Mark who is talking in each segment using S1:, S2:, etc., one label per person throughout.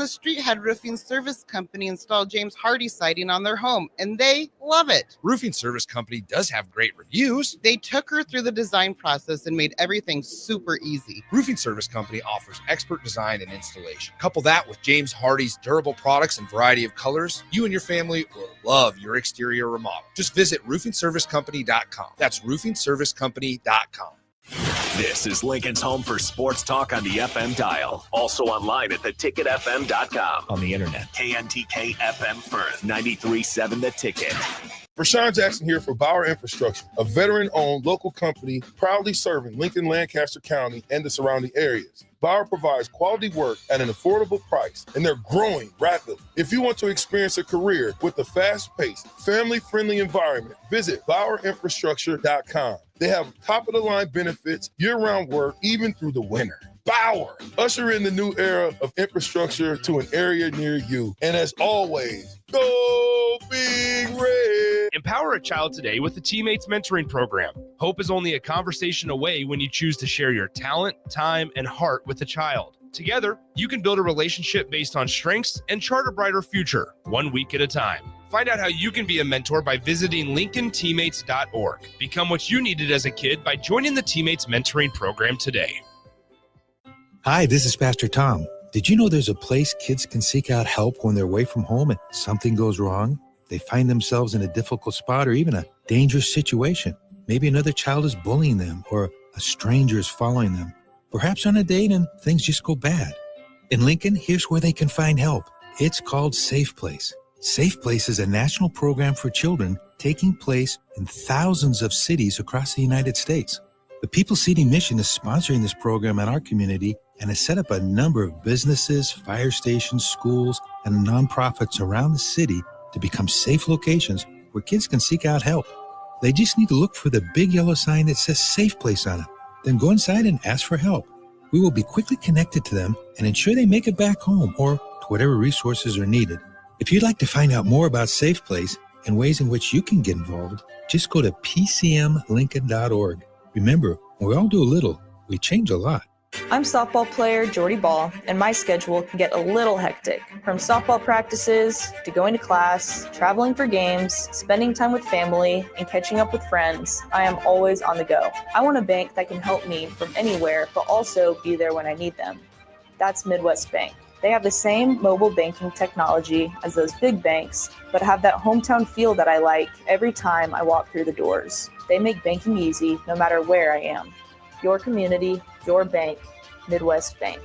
S1: the street had Roofing Service Company install James Hardy siding on their home, and they love it.
S2: Roofing Service Company does have great reviews.
S1: They took her through the design process and made everything super easy.
S2: Roofing Service Company offers expert design and installation. Couple that with James Hardy's durable products and variety of colors, you and your family will love your exterior remodel. Just visit roofingservicecompany.com. That's roofingservicecompany.com.
S3: This is Lincoln's home for sports talk on the FM dial. Also online at theticketfm.com.
S4: On the internet.
S3: KNTK FM Firth, 93.7 The Ticket.
S5: Rashawn Jackson here for Bauer Infrastructure, a veteran-owned local company proudly serving Lincoln, Lancaster County, and the surrounding areas. Bauer provides quality work at an affordable price, and they're growing rapidly. If you want to experience a career with a fast-paced, family-friendly environment, visit BauerInfrastructure.com. They have top-of-the-line benefits, year-round work, even through the winter. Bauer, usher in the new era of infrastructure to an area near you. And as always, go Big Red.
S6: Empower a child today with the Teammates Mentoring Program. Hope is only a conversation away when you choose to share your talent, time, and heart with a child. Together, you can build a relationship based on strengths and chart a brighter future, 1 week at a time. Find out how you can be a mentor by visiting LincolnTeammates.org. Become what you needed as a kid by joining the Teammates Mentoring Program today.
S7: Hi, this is Pastor Tom. Did you know there's a place kids can seek out help when they're away from home and something goes wrong? They find themselves in a difficult spot or even a dangerous situation. Maybe another child is bullying them or a stranger is following them. Perhaps on a date and things just go bad. In Lincoln, here's where they can find help. It's called Safe Place. Safe Place is a national program for children taking place in thousands of cities across the United States. The People Seeding Mission is sponsoring this program in our community and has set up a number of businesses, fire stations, schools, and nonprofits around the city to become safe locations where kids can seek out help. They just need to look for the big yellow sign that says Safe Place on it. Then go inside and ask for help. We will be quickly connected to them and ensure they make it back home or to whatever resources are needed. If you'd like to find out more about Safe Place and ways in which you can get involved, just go to pcmlincoln.org. Remember, when we all do a little, we change a lot.
S8: I'm softball player Jordy Ball, and my schedule can get a little hectic. From softball practices to going to class, traveling for games, spending time with family, and catching up with friends, I am always on the go. I want a bank that can help me from anywhere, but also be there when I need them. That's Midwest Bank. They have the same mobile banking technology as those big banks, but have that hometown feel that I like every time I walk through the doors. They make banking easy no matter where I am. Your community, your bank, Midwest Bank.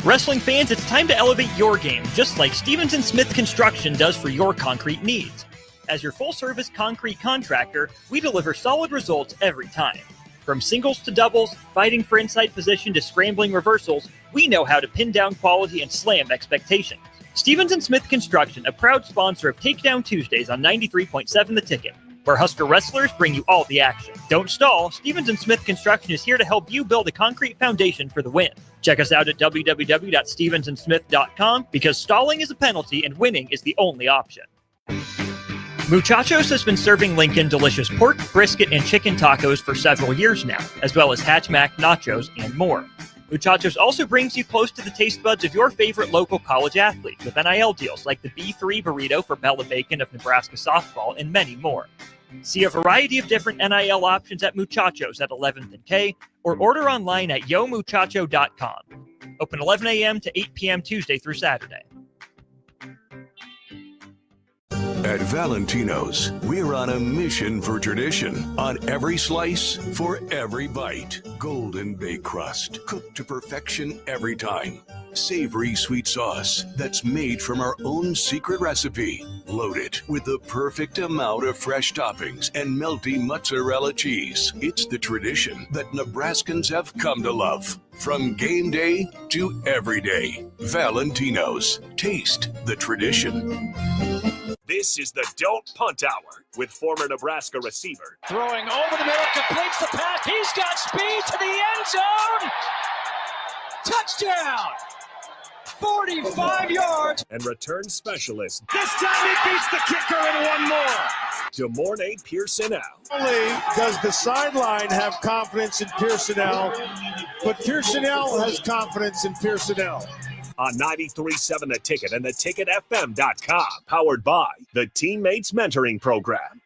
S9: Wrestling fans, it's time to elevate your game, just like Stevens & Smith Construction does for your concrete needs. As your full-service concrete contractor, we deliver solid results every time. From singles to doubles, fighting for inside position to scrambling reversals, we know how to pin down quality and slam expectations. Stevens & Smith Construction, a proud sponsor of Takedown Tuesdays on 93.7 The Ticket, where Husker wrestlers bring you all the action. Don't stall. Stevens & Smith Construction is here to help you build a concrete foundation for the win. Check us out at www.stevensandsmith.com because stalling is a penalty and winning is the only option. Muchachos has been serving Lincoln delicious pork, brisket, and chicken tacos for several years now, as well as Hatch Mac nachos and more. Muchachos also brings you close to the taste buds of your favorite local college athletes with NIL deals like the B3 burrito for Bella Bacon of Nebraska softball and many more. See a variety of different NIL options at Muchachos at 11th and K or order online at yomuchacho.com. Open 11 a.m. to 8 p.m. Tuesday through Saturday.
S3: At Valentino's, we're on a mission for tradition. On every slice, for every bite. Golden baked crust, cooked to perfection every time. Savory sweet sauce that's made from our own secret recipe. Loaded with the perfect amount of fresh toppings and melty mozzarella cheese. It's the tradition that Nebraskans have come to love. From game day to every day. Valentino's. Taste the tradition. This is the Don't Punt Hour with former Nebraska receiver.
S10: Throwing over the middle, completes the pass. He's got speed to the end zone. Touchdown. 45 yards.
S3: And return specialist.
S10: This time he beats the kicker in one more.
S4: Des Moines Pierson-El.
S11: Not only does the sideline have confidence in Pierson-El, but Pierson-El has confidence in Pierson-El.
S4: On 93.7 The Ticket and theticketfm.com. Powered by the Teammates Mentoring Program.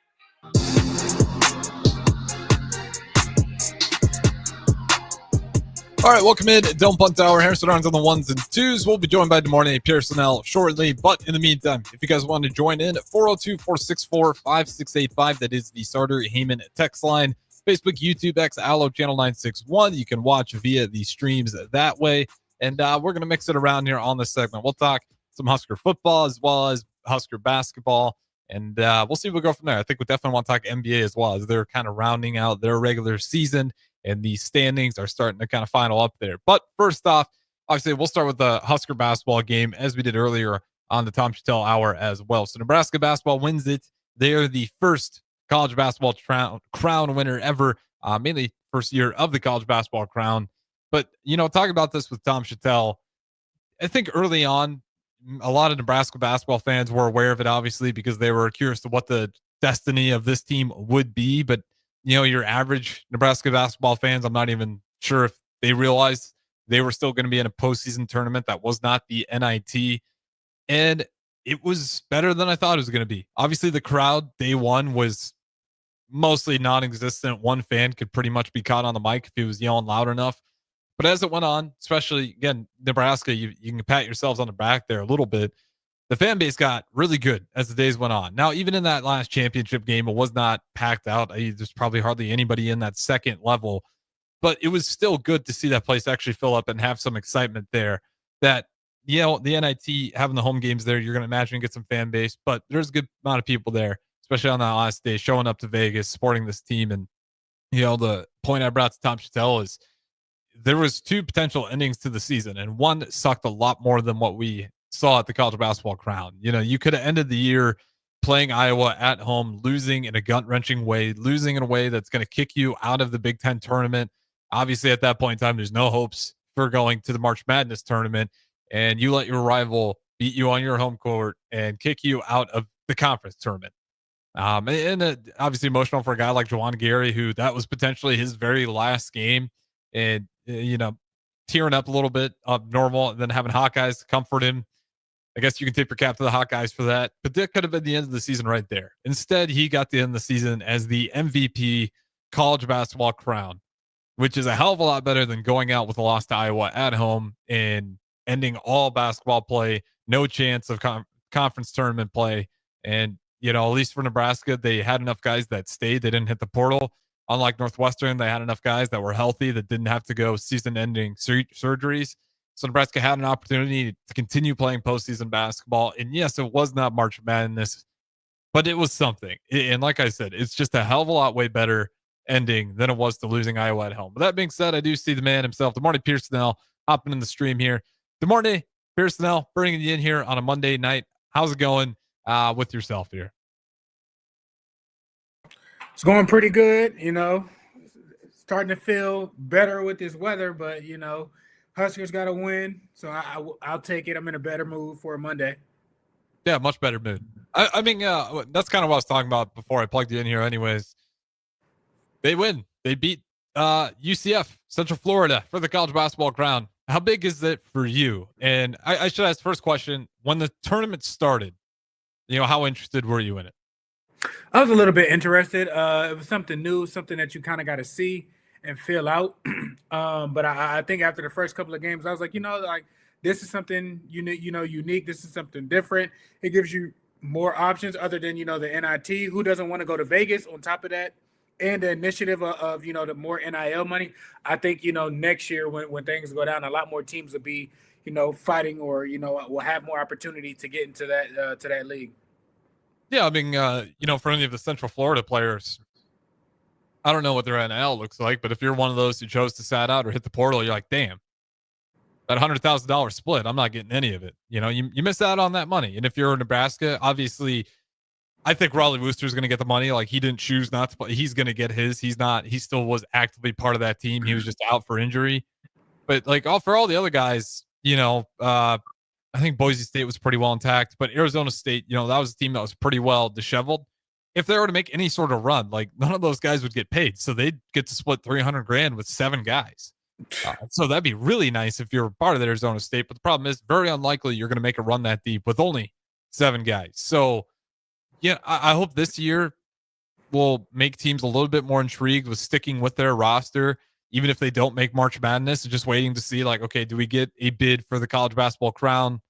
S12: All right, welcome in. Don't Punt Hour. Harrison Arns on the ones and twos. We'll be joined by Des Moines Pierson-El shortly. But in the meantime, if you guys want to join in, 402-464-5685. That is the Starter Heyman text line. Facebook, YouTube, X, Allo, Channel 961. You can watch via the streams that way. And we're going to mix it around here on this segment. We'll talk some Husker football as well as Husker basketball. And we'll see where we go from there. I think we definitely want to talk NBA as well, as they're kind of rounding out their regular season. And the standings are starting to kind of final up there. But first off, obviously, we'll start with the Husker basketball game, as we did earlier on the Tom Chattel Hour as well. So Nebraska basketball wins it. They are the first college basketball crown winner ever, mainly first year of the college basketball crown. But, talking about this with Tom Chattel, I think early on, a lot of Nebraska basketball fans were aware of it, obviously, because they were curious to what the destiny of this team would be. But, your average Nebraska basketball fans, I'm not even sure if they realized they were still going to be in a postseason tournament that was not the NIT. And it was better than I thought it was going to be. Obviously, the crowd day one was mostly non-existent. One fan could pretty much be caught on the mic if he was yelling loud enough. But as it went on, especially, again, Nebraska, you can pat yourselves on the back there a little bit. The fan base got really good as the days went on. Now, even in that last championship game, it was not packed out. There's probably hardly anybody in that second level. But it was still good to see that place actually fill up and have some excitement there. That, the NIT, having the home games there, you're going to imagine get some fan base. But there's a good amount of people there, especially on that last day, showing up to Vegas, supporting this team. And, the point I brought to Tom Chattel is, there was two potential endings to the season, and one sucked a lot more than what we saw at the college basketball crown. You could have ended the year playing Iowa at home, losing in a gut-wrenching way, losing in a way that's going to kick you out of the Big Ten tournament. Obviously, at that point in time, there's no hopes for going to the March Madness tournament, and you let your rival beat you on your home court and kick you out of the conference tournament. And obviously emotional for a guy like Juwan Gary, who that was potentially his very last game. And, tearing up a little bit normal, and then having Hawkeyes comfort him. I guess you can tip your cap to the Hawkeyes for that. But that could have been the end of the season right there. Instead, he got the end of the season as the MVP college basketball crown, which is a hell of a lot better than going out with a loss to Iowa at home and ending all basketball play, no chance of conference tournament play. And, at least for Nebraska, they had enough guys that stayed. They didn't hit the portal. Unlike Northwestern, they had enough guys that were healthy that didn't have to go season-ending surgeries. So Nebraska had an opportunity to continue playing postseason basketball. And yes, it was not March Madness, but it was something. And like I said, it's just a hell of a lot way better ending than it was to losing Iowa at home. But that being said, I do see the man himself, Des Moines Pierson-El, hopping in the stream here. Des Moines Pierson-El, bringing you in here on a Monday night. How's it going with yourself here?
S13: It's going pretty good, starting to feel better with this weather, but, Huskers got to win, so I'll take it. I'm in a better mood for a Monday.
S12: Yeah, much better mood. I mean, that's kind of what I was talking about before I plugged you in here anyways. They win. They beat UCF, Central Florida, for the college basketball crown. How big is it for you? And I should ask the first question. When the tournament started, how interested were you in it?
S13: I was a little bit interested. It was something new, something that you kind of got to see and feel out. But I think after the first couple of games, I was like, this is something unique. This is something different. It gives you more options other than, the NIT. Who doesn't want to go to Vegas on top of that? And the initiative of the more NIL money. I think, next year when things go down, a lot more teams will be, fighting or, will have more opportunity to get into that league.
S12: Yeah, I mean, for any of the Central Florida players, I don't know what their NIL looks like, but if you're one of those who chose to sat out or hit the portal, you're like, damn, that $100,000 split, I'm not getting any of it. You miss out on that money. And if you're in Nebraska, obviously, I think Raleigh Wooster's going to get the money. Like, he didn't choose not to play. He's going to get his. He still was actively part of that team. He was just out for injury. But for all the other guys, I think Boise State was pretty well intact, but Arizona State, that was a team that was pretty well disheveled. if they were to make any sort of run, like none of those guys would get paid. So they'd get to split 300 grand with 7 guys. So that'd be really nice if you're part of the Arizona State. But the problem is very unlikely you're going to make a run that deep with only 7 guys. So yeah, I hope this year will make teams a little bit more intrigued with sticking with their roster, even if they don't make March Madness, and just waiting to see like, okay, do we get a bid for the college basketball crown?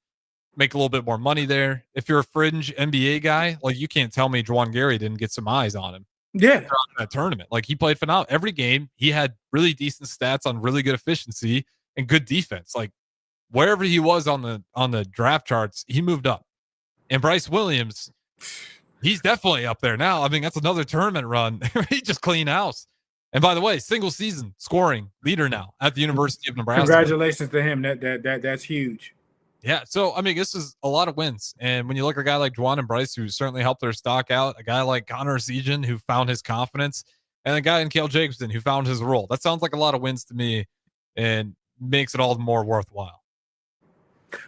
S12: Make a little bit more money there. If you're a fringe NBA guy, like you can't tell me Juwan Gary didn't get some eyes on him.
S13: Yeah,
S12: in that tournament. Like he played phenomenal every game. He had really decent stats on really good efficiency and good defense. Like wherever he was on the draft charts, he moved up. And Bryce Williams, he's definitely up there now. I mean, that's another tournament run. He just clean house. And by the way, single season scoring leader now at the University of Nebraska.
S13: Congratulations to him. That's huge.
S12: Yeah, so I mean, this is a lot of wins, and when you look at a guy like Juwan and Bryce, who certainly helped their stock out, a guy like Connor Sejan, who found his confidence, and a guy in Cale Jacobson, who found his role. That sounds like a lot of wins to me, and makes it all the more worthwhile.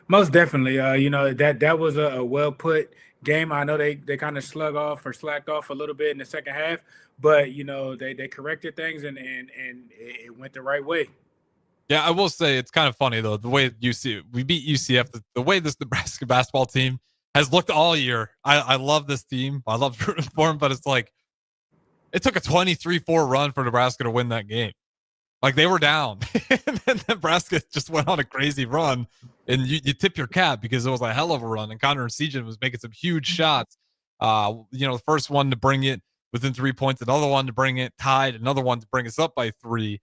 S13: Most definitely. That was a well put game. I know they kind of slacked off a little bit in the second half, but they corrected things and it went the right way.
S12: Yeah, I will say it's kind of funny though, the way we beat UCF, the way this Nebraska basketball team has looked all year. I love this team. I love rooting for them, but it's like it took a 23-4 run for Nebraska to win that game. Like they were down, and then Nebraska just went on a crazy run, and you tip your cap because it was a hell of a run. And Connor Sejan was making some huge shots. The first one to bring it within 3 points, another one to bring it tied, another one to bring us up by 3.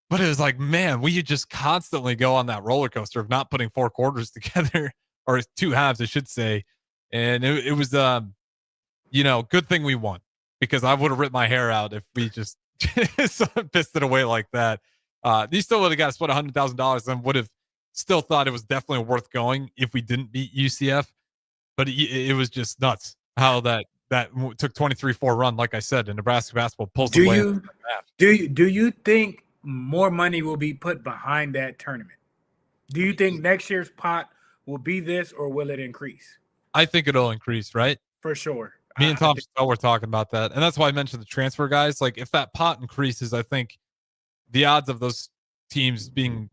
S12: But it was like, man, we just constantly go on that roller coaster of not putting 4 quarters together, or 2 halves, I should say. And it was, good thing we won, because I would have ripped my hair out if we just pissed it away like that. These still would have got to split $100,000 and would have still thought it was definitely worth going if we didn't beat UCF. But it was just nuts how that took 23-4 run, like I said, and Nebraska basketball pulls away.
S13: Do you think more money will be put behind that tournament? Do you think next year's pot will be this, or will it increase?
S12: I think it'll increase, right?
S13: For sure.
S12: Me and Tom were talking about that. And that's why I mentioned the transfer guys. Like if that pot increases, I think the odds of those teams being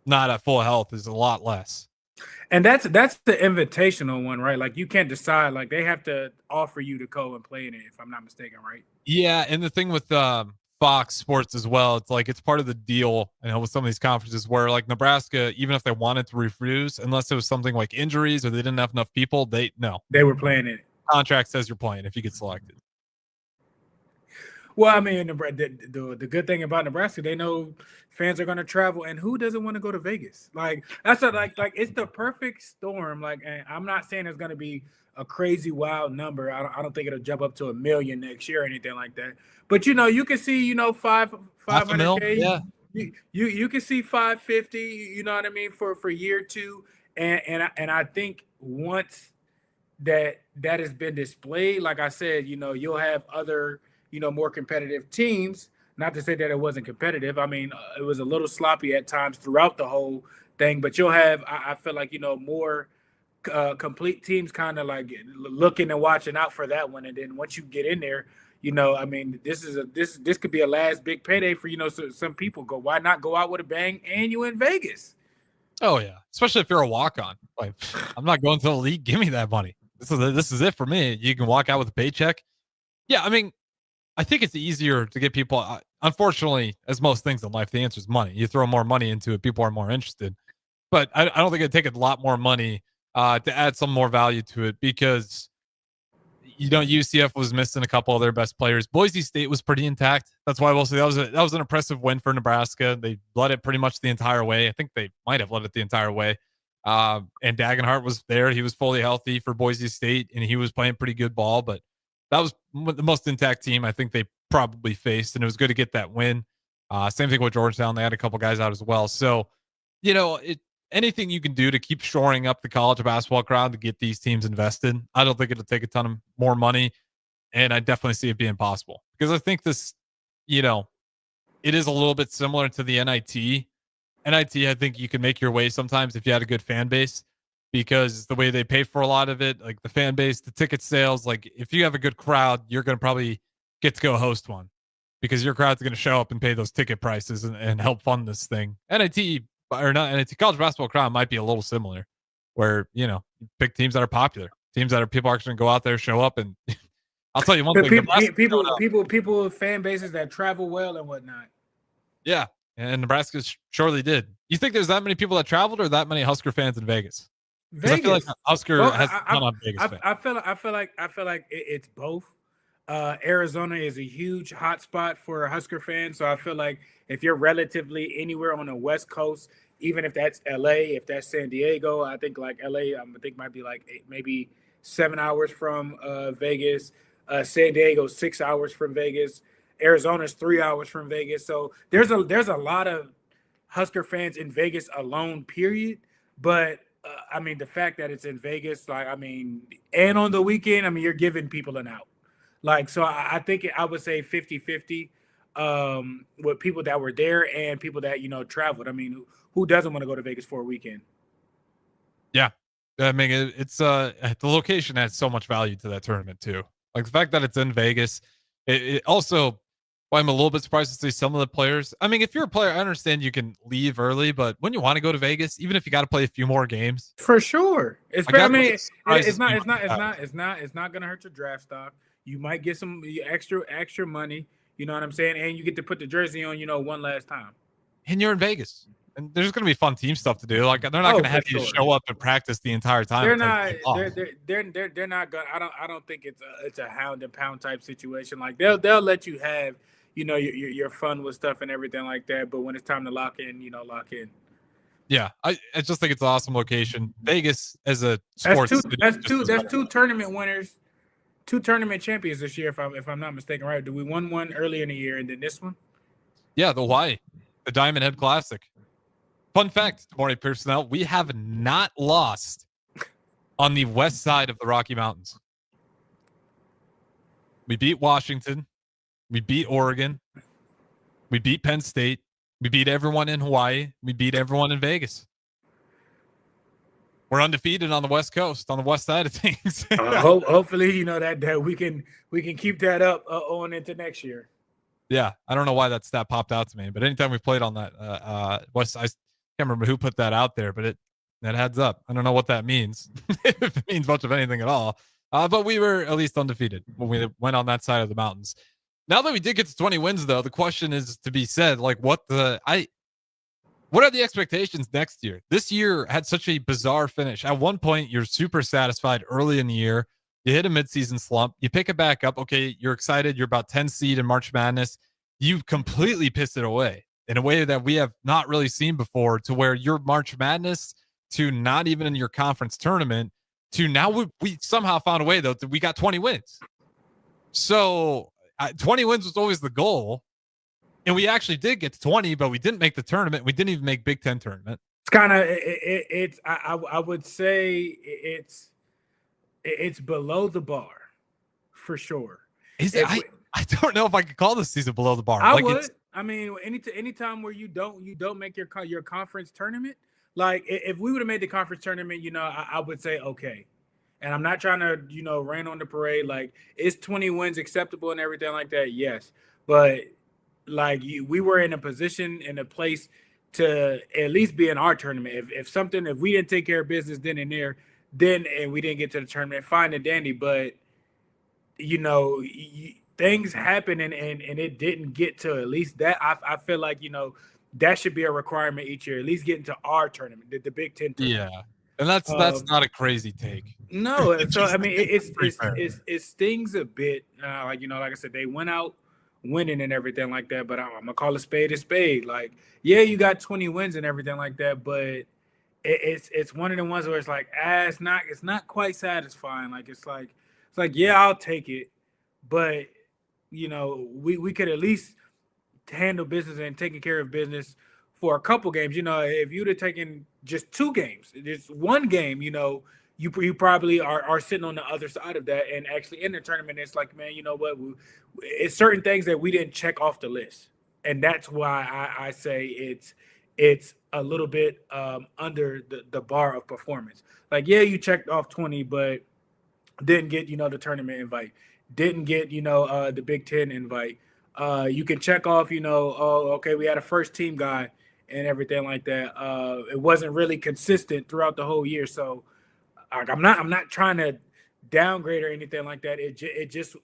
S12: not at full health is a lot less.
S13: And that's the invitational one, right? Like you can't decide, like they have to offer you to go and play in it, if I'm not mistaken, right?
S12: Yeah. And the thing with Fox Sports as well, it's like it's part of the deal, with some of these conferences where like Nebraska, even if they wanted to refuse, unless it was something like injuries or they didn't have enough people, they
S13: were playing it.
S12: Contract says you're playing if you get selected.
S13: Well, I mean, the good thing about Nebraska, they know fans are going to travel, and who doesn't want to go to Vegas? Like that's like it's the perfect storm. Like, and I'm not saying it's going to be a crazy wild number. I don't think it'll jump up to 1 million next year or anything like that. But you can see 500K.
S12: Yeah.
S13: You can see 550. You know what I mean for year 2, and I think once that has been displayed, like I said, you'll have other more competitive teams. Not to say that it wasn't competitive. I mean, it was a little sloppy at times throughout the whole thing, but you'll have, I feel like, more complete teams kind of like looking and watching out for that one. And then once you get in there, I mean, this could be a last big payday for, so some people go, why not go out with a bang and you in Vegas?
S12: Oh yeah. Especially if you're a walk-on. Like, I'm not going to the league. Give me that money. This is it for me. You can walk out with a paycheck. Yeah. I mean, I think it's easier to get people. Unfortunately, as most things in life, the answer is money. You throw more money into it, people are more interested. But I don't think it'd take a lot more money to add some more value to it, because UCF was missing a couple of their best players. Boise State was pretty intact. That's why I will say that was an impressive win for Nebraska. They led it pretty much the entire way. I think they might have led it the entire way. And Dagenhart was there. He was fully healthy for Boise State, and he was playing pretty good ball. But that was the most intact team I think they probably faced, and it was good to get that win. Same thing with Georgetown. They had a couple guys out as well. So, anything you can do to keep shoring up the college basketball crowd to get these teams invested. I don't think it'll take a ton of more money, and I definitely see it being possible, because I think this, it is a little bit similar to the NIT. NIT, I think you can make your way sometimes if you had a good fan base. because the way they pay for a lot of it, like the fan base, the ticket sales, like if you have a good crowd, you're going to probably get to go host one because your crowd's going to show up and pay those ticket prices and help fund this thing. NIT or not NIT, college basketball crowd might be a little similar where, you know, pick teams that are popular, teams that are people are actually going to go out there, show up. And I'll tell you one thing.
S13: People, fan bases that travel well and whatnot.
S12: Yeah. And Nebraska surely did. You think there's that many people that traveled or that many Husker fans in Vegas?
S13: Vegas.
S12: I feel like Husker has a ton of Vegas fans.
S13: I feel like it's both. Arizona is a huge hotspot for Husker fans, so I feel like if you're relatively anywhere on the West Coast, even if that's LA, if that's San Diego, I think like LA, I think might be like maybe 7 hours from Vegas. San Diego 6 hours from Vegas. Arizona's 3 hours from Vegas. So there's a lot of Husker fans in Vegas alone. Period. But I mean, the fact that it's in Vegas, like, I mean, and on the weekend, I mean, you're giving people an out. Like, so I think I would say 50-50 with people that were there and people that, you know, traveled. I mean, who doesn't want to go to Vegas for a weekend?
S12: Yeah. I mean, it's the location adds so much value to that tournament too. Like the fact that it's in Vegas, it also, well, I'm a little bit surprised to see some of the players. I mean, if you're a player, I understand you can leave early, but when you want to go to Vegas, even if you got to play a few more games,
S13: for sure. It's not going to hurt your draft stock. You might get some extra money. You know what I'm saying? And you get to put the jersey on, you know, one last time.
S12: And you're in Vegas. And there's going to be fun team stuff to do. Like they're not going to have you show up and practice the entire time.
S13: They're not. They're not going. I don't think it's a hound and pound type situation. Like they'll let you have, you know, your fun with stuff and everything like that. But when it's time to lock in, you know, lock in.
S12: Yeah, I just think it's an awesome location. Vegas as a sports.
S13: That's two tournament winners, 2 tournament champions this year. If I'm not mistaken, right? We won one earlier in the year, and then this one.
S12: Yeah, the Hawaii, the Diamond Head Classic. Fun fact, morning Pierson-El, we have not lost on the west side of the Rocky Mountains. We beat Washington. We beat Oregon. We beat Penn State. We beat everyone in Hawaii. We beat everyone in Vegas. We're undefeated on the West Coast, on the west side of things.
S13: Hopefully, you know that we can keep that up on into next year.
S12: Yeah, I don't know why that stat popped out to me, but anytime we played on that west side, I can't remember who put that out there, but that adds up. I don't know what that means. If it means much of anything at all. But we were at least undefeated when we went on that side of the mountains. Now that we did get to 20 wins, though, the question is to be said, like, what are the expectations next year? This year had such a bizarre finish. At one point, you're super satisfied early in the year. You hit a midseason slump. You pick it back up. Okay, you're excited. You're about 10 seed in March Madness. You completely pissed it away in a way that we have not really seen before, to where your March Madness to not even in your conference tournament to now we somehow found a way, though, that we got 20 wins. So 20 wins was always the goal. And we actually did get to 20, but we didn't make the tournament. We didn't even make Big Ten tournament.
S13: It's kind of I would say it's below the bar for sure.
S12: Is it? I don't know if I could call this season below the bar.
S13: I would. I mean, anytime where you don't make your conference tournament, like if we would have made the conference tournament, you know, I would say okay. And I'm not trying to, you know, rain on the parade. Like, is 20 wins acceptable and everything like that? Yes, but like we were in a position, in a place to at least be in our tournament. If we didn't take care of business then and there, and we didn't get to the tournament, fine and dandy. But you know, things happen and it didn't get to at least that. I feel like, you know, that should be a requirement each year, at least get into our tournament, the Big Ten tournament.
S12: Yeah, and that's not a crazy take.
S13: No, so I mean, it stings a bit. Like, you know, like I said, they went out winning and everything like that, but I'm gonna call a spade a spade. Like, yeah, you got 20 wins and everything like that, but it's one of the ones where it's like, it's not quite satisfying. Like it's like yeah, I'll take it, but you know, we could at least handle business and taking care of business for a couple games. You know, if you'd have taken just 2 games, just 1 game, you know, you probably are sitting on the other side of that and actually in the tournament. It's like, man, you know what? It's certain things that we didn't check off the list, and that's why I say it's a little bit under the bar of performance. Like, yeah, you checked off 20, but didn't get, the tournament invite, didn't get, the Big Ten invite. You can check off, oh, okay, we had a first team guy and everything like that. It wasn't really consistent throughout the whole year. So I'm not trying to downgrade or anything like that. It just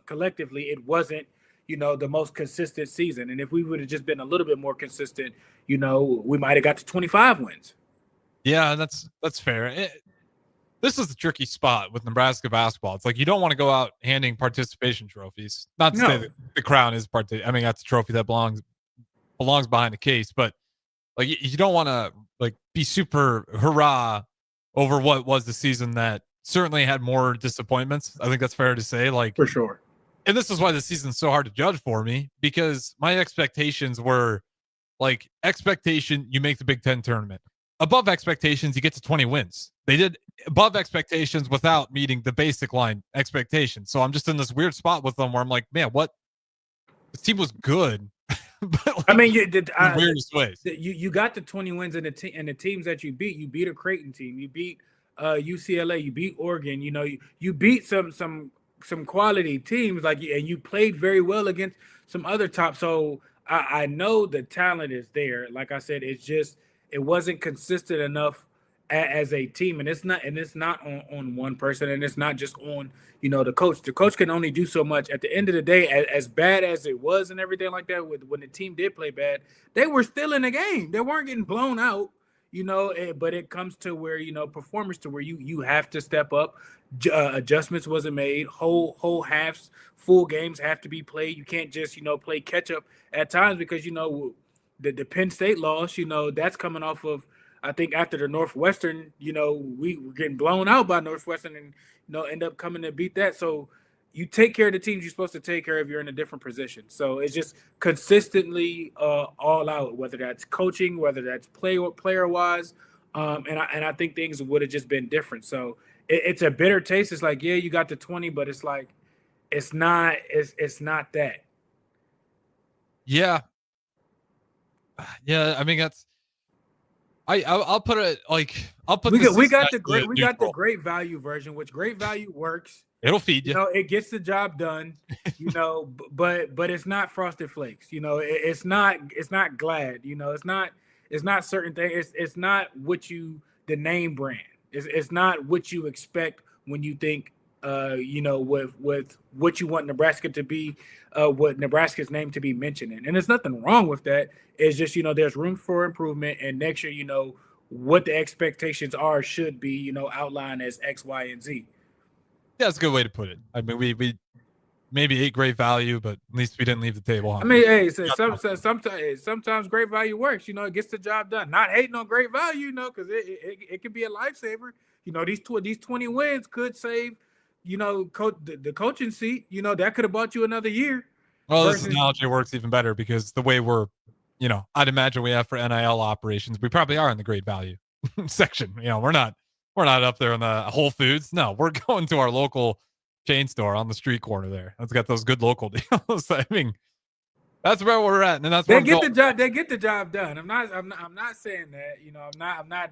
S13: collectively, it wasn't, the most consistent season. And if we would have just been a little bit more consistent, we might have got to 25 wins.
S12: Yeah, that's fair. This is the tricky spot with Nebraska basketball. It's like you don't want to go out handing participation trophies. Not to say that the crown is that's a trophy that belongs behind the case, but like you don't want to like be super hurrah over what was the season that certainly had more disappointments. I think that's fair to say. Like,
S13: for sure.
S12: And this is why the season's so hard to judge for me, because my expectations were like you make the Big Ten tournament. Above expectations, you get to 20 wins. They did above expectations without meeting the basic line expectations. So I'm just in this weird spot with them where I'm like, man, what? This team was good. But like,
S13: you did
S12: weirdest ways.
S13: You got the 20 wins and the teams that you beat. You beat a Creighton team. You beat UCLA. You beat Oregon. You beat some quality teams, and you played very well against some other top. So I know the talent is there. Like I said, it wasn't consistent enough as a team, and it's not on one person, and it's not just on the coach. The coach can only do so much. At the end of the day, as bad as it was and everything like that, when the team did play bad, they were still in the game. They weren't getting blown out. But it comes to where performance to where you have to step up. Adjustments wasn't made. Whole halves, full games have to be played. You can't just play catch up at times, because the Penn State loss, that's coming off of, I think, after the Northwestern, we were getting blown out by Northwestern and end up coming to beat that. So you take care of the teams you're supposed to take care of. You're in a different position. So it's just consistently all out, whether that's coaching, whether that's player wise, and I think things would have just been different. So it's a bitter taste. It's like, yeah, you got the 20, but it's like it's not that.
S12: Yeah. I mean, that's. I'll put it like
S13: we got the great value version, which great value works.
S12: It'll feed you.
S13: It gets the job done. But it's not Frosted Flakes. It's not Glad. It's not certain things. It's not the name brand. It's not what you expect when you think with what you want Nebraska to be, what Nebraska's name to be mentioned in. And there's nothing wrong with that. It's just, there's room for improvement. And next year, what the expectations should be, outlined as X, Y, and Z.
S12: Yeah, that's a good way to put it. I mean, we maybe ate great value, but at least we didn't leave the table.
S13: I mean, hey, sometimes great value works. It gets the job done. Not hating on great value, because it can be a lifesaver. These 20 wins could save, the coaching seat. That could have bought you another year.
S12: Well, this analogy works even better, because the way we're, I'd imagine we have for NIL operations, we probably are in the great value section. We're not up there in the Whole Foods. No, we're going to our local chain store on the street corner there. That's got those good local deals. I mean, that's where we're at, and that's where
S13: they get the job done. I'm not saying that. I'm not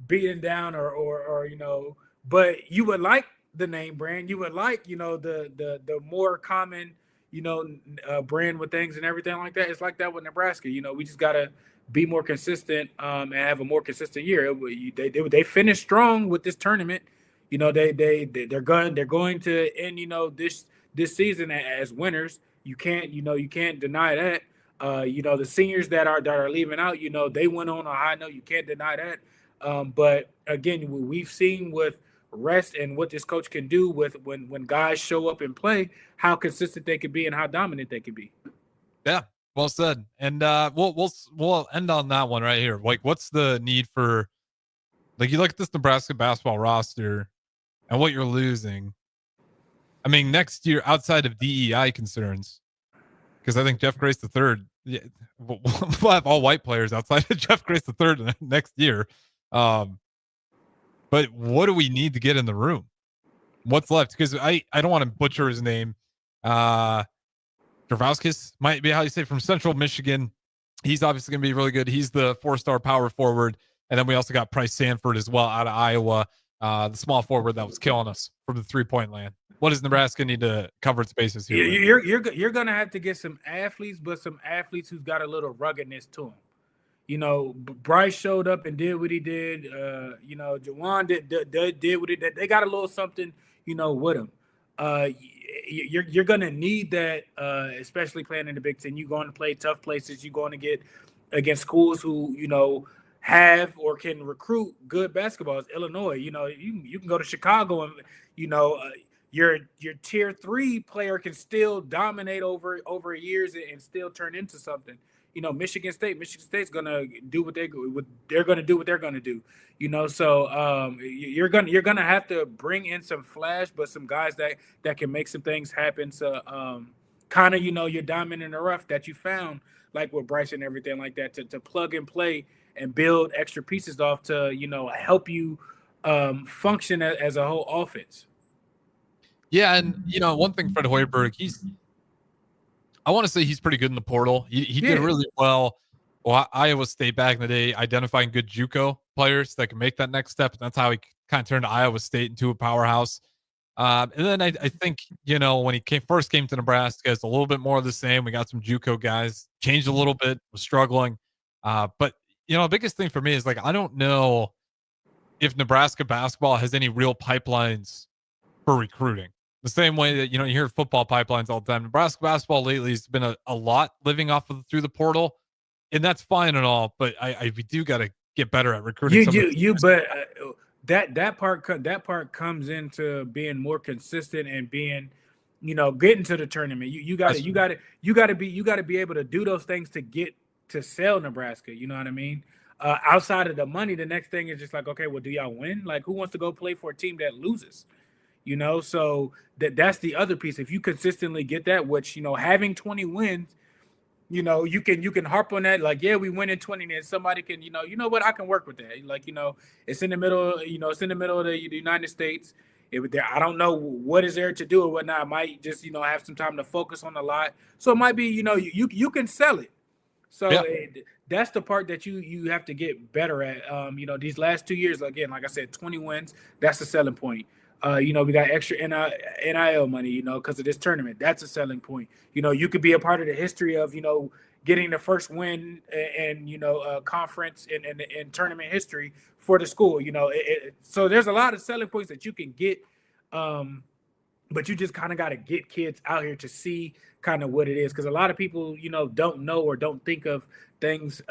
S13: beating down or but you would like the name brand. You would like the more common brand with things and everything like that. It's like that with Nebraska. We just gotta be more consistent and have a more consistent year. They finished strong with this tournament. They're going to end this season as winners. You can't deny that. The seniors that are leaving out, they went on a high note. You can't deny that. But again, we've seen with rest and what this coach can do with when guys show up and play, how consistent they can be and how dominant they can be.
S12: Yeah, well said. And we'll end on that one right here. Like, what's the need for, like, you look at this Nebraska basketball roster and what you're losing. I mean, next year, outside of DEI concerns, because I think Jeff Grace III, we'll have all white players outside of Jeff Grace III next year. But what do we need to get in the room? What's left? Because I don't want to butcher his name. Dravauskas might be how you say, from Central Michigan. He's obviously going to be really good. He's the 4-star power forward. And then we also got Price Sanford as well out of Iowa, the small forward that was killing us from the 3-point land. What does Nebraska need to cover its bases here?
S13: You're going to have to get some athletes, but some athletes who's got a little ruggedness to them. You know, Bryce showed up and did what he did. You know, Jawan did what he did. They got a little something, you know, with him. You're going to need that, especially playing in the Big Ten. You're going to play tough places. You're going to get against schools who, you know, have or can recruit good basketball. It's Illinois. You know, you can go to Chicago and, you know, your tier 3 player can still dominate over years and still turn into something. You know, Michigan State's gonna do what they're gonna do what they're gonna do. You know, so you're gonna have to bring in some flash, but some guys that can make some things happen. So kind of, you know, your diamond in the rough that you found, like with Bryce and everything like that, to plug and play and build extra pieces off to, you know, help you function as a whole offense.
S12: Yeah, and you know, one thing, Fred Hoiberg, I want to say he's pretty good in the portal. He did really well Iowa State back in the day, identifying good JUCO players that can make that next step. And that's how he kind of turned Iowa State into a powerhouse. And then I think, you know, when he first came to Nebraska, it's a little bit more of the same. We got some JUCO guys, changed a little bit, was struggling. But, you know, the biggest thing for me is, like, I don't know if Nebraska basketball has any real pipelines for recruiting. The same way that, you know, you hear football pipelines all the time. Nebraska basketball lately has been a lot living off of through the portal, and that's fine and all. But we do got to get better at recruiting.
S13: That part comes into being more consistent and being, you know, getting to the tournament. You got to be able to do those things to get to sell Nebraska. You know what I mean? Outside of the money, the next thing is just like, okay, well, do y'all win? Like, who wants to go play for a team that loses? You know, so that's the other piece. If you consistently get that, which, you know, having 20 wins, you know, you can harp on that. Like, yeah, we win in 20, and somebody can, you know what, I can work with that. Like, you know, it's in the middle, you know, it's in the middle of the United States. I don't know what is there to do or whatnot. I might just, you know, have some time to focus on a lot. So it might be, you know, you can sell it. So that's the part that you have to get better at. You know, these last 2 years, again, like I said, 20 wins, that's the selling point. You know, we got extra NIL money, you know, because of this tournament. That's a selling point. You know, you could be a part of the history of, you know, getting the first win and you know, conference and tournament history for the school. You know, so there's a lot of selling points that you can get, but you just kind of got to get kids out here to see kind of what it is. Because a lot of people, you know, don't know or don't think of things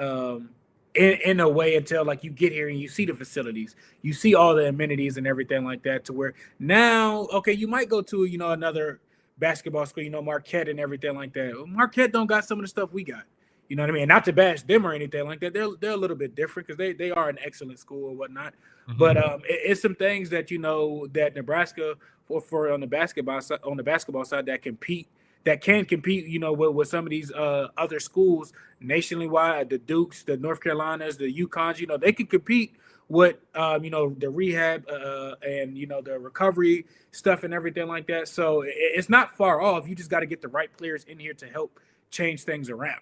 S13: in a way until, like, you get here and you see the facilities, you see all the amenities and everything like that, to where now, okay, you might go to, you know, another basketball school, you know, Marquette and everything like that. Marquette don't got some of the stuff we got. You know what I mean? Not to bash them or anything like that. They're a little bit different because they are an excellent school or whatnot. Mm-hmm. But it's some things that, you know, that Nebraska for on the basketball side that can compete, you know, with some of these other schools nationwide, the Dukes, the North Carolinas, the UConns, you know, they can compete with, you know, the rehab and, you know, the recovery stuff and everything like that. So it's not far off. You just got to get the right players in here to help change things around.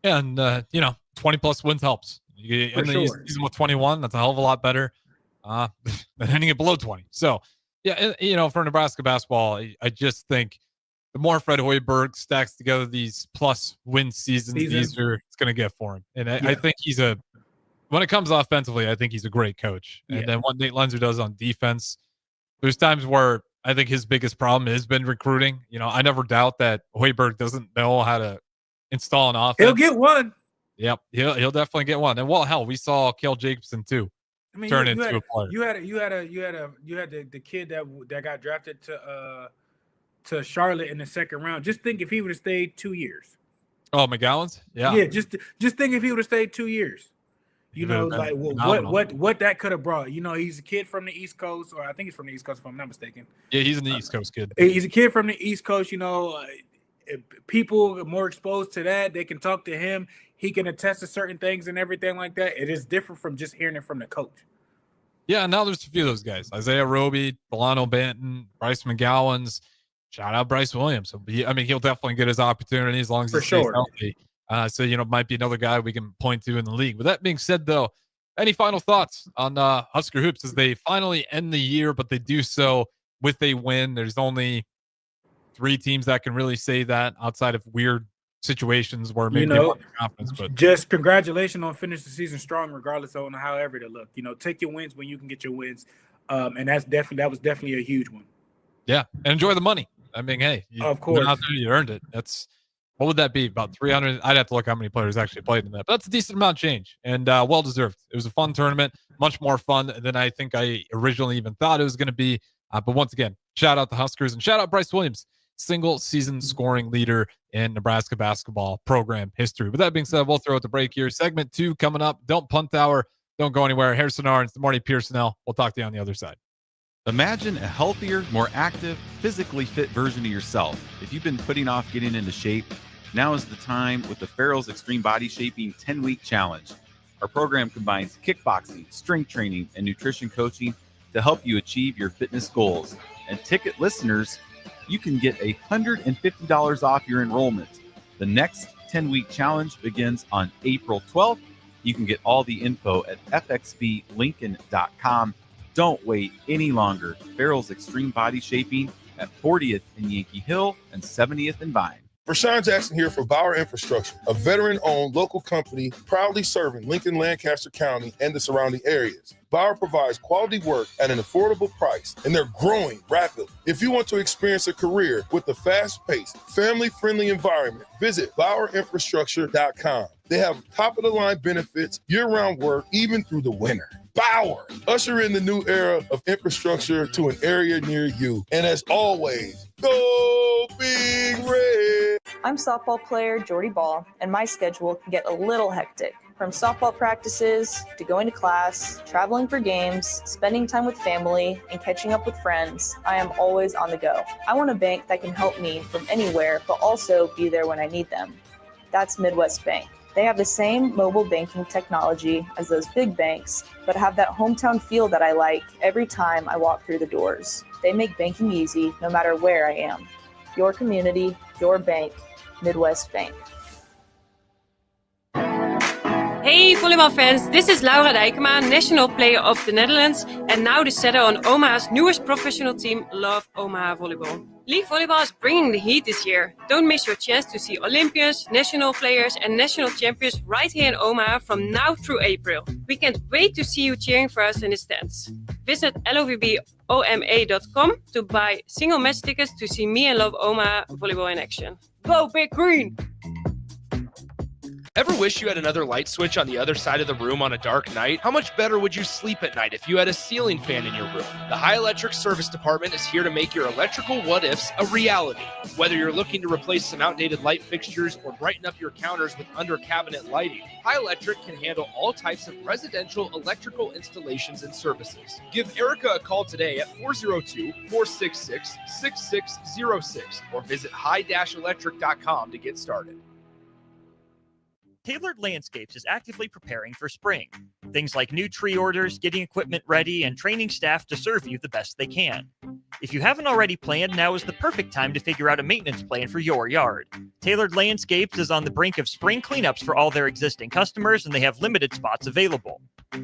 S12: Yeah, and, you know, 20-plus wins helps. You end the season with 21. That's a hell of a lot better than ending it below 20. So, yeah, you know, for Nebraska basketball, I just think the more Fred Hoiberg stacks together these plus win seasons, the easier it's going to get for him. And I think when it comes offensively, I think he's a great coach. And then what Nate Lenzer does on defense, there's times where I think his biggest problem has been recruiting. You know, I never doubt that Hoiberg doesn't know how to install an offense.
S13: He'll get one.
S12: Yep, he'll definitely get one. And well, hell, we saw Cale Jacobson too.
S13: I mean,
S12: turn into a player.
S13: You had the kid that got drafted to Charlotte in the second round. Just think if he would have stayed 2 years.
S12: Oh, McGowan's? Yeah.
S13: Yeah, just think if he would have stayed 2 years. You know, like what that could have brought. You know, he's a kid from the East Coast, or I think he's from the East Coast if I'm not mistaken.
S12: Yeah, he's an East Coast kid.
S13: He's a kid from the East Coast, you know. People are more exposed to that. They can talk to him. He can attest to certain things and everything like that. It is different from just hearing it from the coach.
S12: Yeah, now there's a few of those guys. Isaiah Roby, Delano Banton, Bryce McGowan's. Shout out Bryce Williams. I mean, he'll definitely get his opportunity as long as he stays healthy. So, might be another guy we can point to in the league. With that being said, though, any final thoughts on Husker Hoops as they finally end the year, but they do so with a win? There's only 3 teams that can really say that outside of weird situations where maybe they want the confidence. But
S13: just congratulations on finishing the season strong, regardless of however they look. Take your wins when you can get your wins, and that was definitely a huge one.
S12: Yeah, and enjoy the money. I mean, hey,
S13: of course,
S12: you earned it. What would that be? About 300? I'd have to look how many players actually played in that. But that's a decent amount of change and well deserved. It was a fun tournament, much more fun than I think I originally even thought it was going to be. But once again, shout out the Huskers and shout out Bryce Williams, single season scoring leader in Nebraska basketball program history. With that being said, we'll throw it to break here. Segment 2 coming up. Don't punt hour. Don't go anywhere. Harrison Arns, the morning Pierson-El. We'll talk to you on the other side.
S14: Imagine a healthier, more active, physically fit version of yourself. If you've been putting off getting into shape, now is the time with the Farrell's Extreme Body Shaping 10-Week Challenge. Our program combines kickboxing, strength training, and nutrition coaching to help you achieve your fitness goals. And ticket listeners, you can get $150 off your enrollment. The next 10-week challenge begins on April 12th. You can get all the info at fxblincoln.com. Don't wait any longer. Farrell's Extreme Body Shaping at 40th and Yankee Hill and 70th and Vine.
S5: Rashawn Jackson here for Bauer Infrastructure, a veteran-owned local company proudly serving Lincoln, Lancaster County, and the surrounding areas. Bauer provides quality work at an affordable price, and they're growing rapidly. If you want to experience a career with a fast-paced, family-friendly environment, visit BauerInfrastructure.com. They have top-of-the-line benefits, year-round work, even through the winter. Bauer, usher in the new era of infrastructure to an area near you. And as always, go Big Red!
S8: I'm softball player Jordy Ball, and my schedule can get a little hectic. From softball practices to going to class, traveling for games, spending time with family, and catching up with friends, I am always on the go. I want a bank that can help me from anywhere, but also be there when I need them. That's Midwest Bank. They have the same mobile banking technology as those big banks, but have that hometown feel that I like every time I walk through the doors. They make banking easy no matter where I am. Your community, your bank, Midwest Bank.
S15: Hey volleybalfans, this is Laura Dijkema, national player of the Netherlands and now the setter on Omaha's newest professional team, Love Omaha Volleyball. League volleyball is bringing the heat this year. Don't miss your chance to see Olympians, national players and national champions right here in Omaha from now through April. We can't wait to see you cheering for us in the stands. Visit lovboma.com to buy single match tickets to see me and Love Omaha Volleyball in action. Go Big Green!
S6: Ever wish you had another light switch on the other side of the room on a dark night? How much better would you sleep at night if you had a ceiling fan in your room? The High Electric Service Department is here to make your electrical what-ifs a reality. Whether you're looking to replace some outdated light fixtures or brighten up your counters with under-cabinet lighting, High Electric can handle all types of residential electrical installations and services. Give Erica a call today at 402-466-6606 or visit high-electric.com to get started.
S9: Tailored Landscapes is actively preparing for spring. Things like new tree orders, getting equipment ready, and training staff to serve you the best they can. If you haven't already planned, now is the perfect time to figure out a maintenance plan for your yard. Tailored Landscapes is on the brink of spring cleanups for all their existing customers, and they have limited spots available.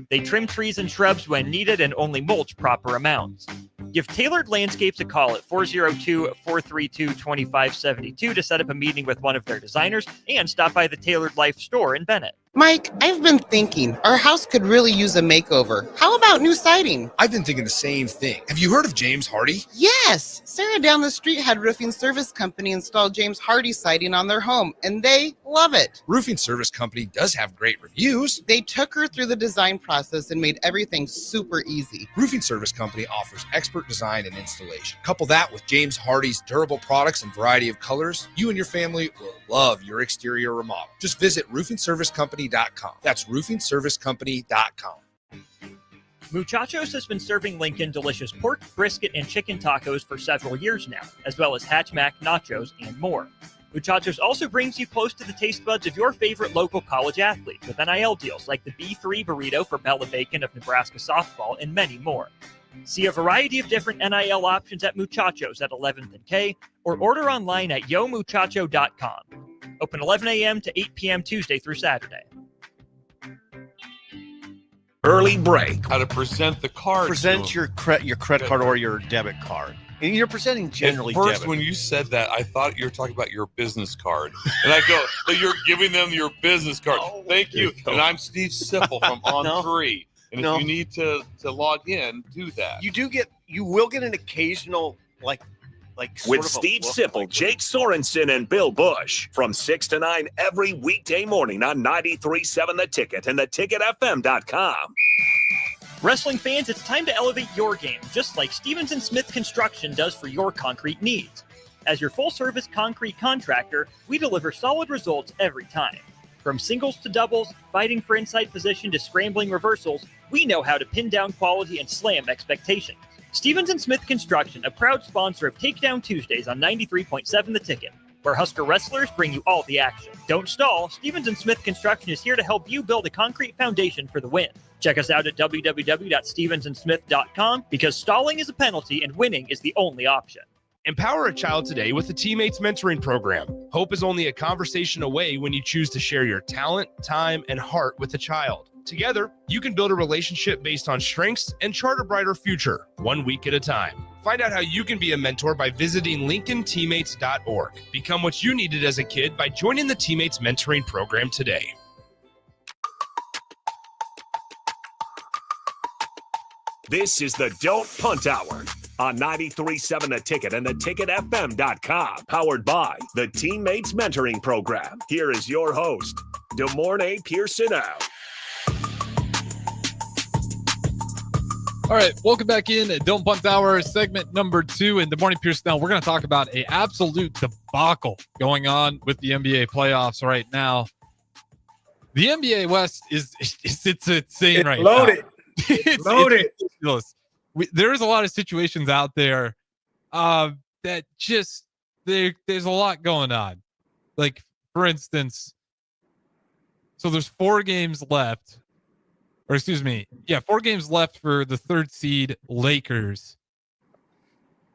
S9: They trim trees and shrubs when needed and only mulch proper amounts. Give Tailored Landscapes a call at 402-432-2572 to set up a meeting with one of their designers and stop by the Tailored Life store in Bennett.
S1: Mike, I've been thinking our house could really use a makeover. How about new siding?
S2: I've been thinking the same thing. Have you heard of James Hardy?
S1: Yes! Sarah down the street had Roofing Service Company install James Hardy siding on their home, and they love it.
S2: Roofing Service Company does have great reviews.
S1: They took her through the design process and made everything super easy.
S2: Roofing Service Company offers expert design and installation. Couple that with James Hardy's durable products and variety of colors, you and your family will love your exterior remodel. Just visit roofingservicecompany.com. That's roofingservicecompany.com.
S9: Muchachos has been serving Lincoln delicious pork, brisket, and chicken tacos for several years now, as well as Hatch Mac nachos and more. Muchachos also brings you close to the taste buds of your favorite local college athletes with NIL deals like the B3 burrito for Bella Bacon of Nebraska softball and many more. See a variety of different NIL options at Muchachos at 11th and K or order online at yomuchacho.com. Open 11 a.m. to 8 p.m. Tuesday through Saturday.
S4: Early break.
S16: How to present the card.
S17: Present your credit card or your debit card. And you're presenting generally
S16: At first,
S17: debit.
S16: when you said that, I thought you were talking about your business card. And I go, so you're giving them your business card. Thank you. And I'm Steve Sipple from On3. And if you need to log in, do that.
S17: You will get an occasional, like
S4: with Steve Sipple, Jake Sorensen, and Bill Bush from 6 to 9 every weekday morning on 93.7 The Ticket and theticketfm.com.
S9: Wrestling fans, it's time to elevate your game, just like Stevens & Smith Construction does for your concrete needs. As your full-service concrete contractor, we deliver solid results every time. From singles to doubles, fighting for inside position to scrambling reversals, we know how to pin down quality and slam expectations. Stevens & Smith Construction, a proud sponsor of Takedown Tuesdays on 93.7 The Ticket, where Husker wrestlers bring you all the action. Don't stall. Stevens & Smith Construction is here to help you build a concrete foundation for the win. Check us out at www.stevensandsmith.com because stalling is a penalty and winning is the only option.
S6: Empower a child today with the Teammates Mentoring Program. Hope is only a conversation away when you choose to share your talent, time, and heart with a child. Together, you can build a relationship based on strengths and chart a brighter future, 1 week at a time. Find out how you can be a mentor by visiting LincolnTeammates.org. Become what you needed as a kid by joining the Teammates Mentoring Program today.
S4: This is the Don't Punt Hour on 93.7 The Ticket and theticketfm.com. Powered by the Teammates Mentoring Program. Here is your host, DeMornay Pierson-El.
S12: All right, welcome back in at Don't Punt Hour, segment number 2. In the morning, Pierson-El, we're going to talk about an absolute debacle going on with the NBA playoffs right now. The NBA West is insane right
S13: loaded.
S12: now. It's ridiculous. There's a lot of situations out there that just there's a lot going on. Like, for instance, so there's 4 games left. Or excuse me, 4 games left for the 3rd seed Lakers.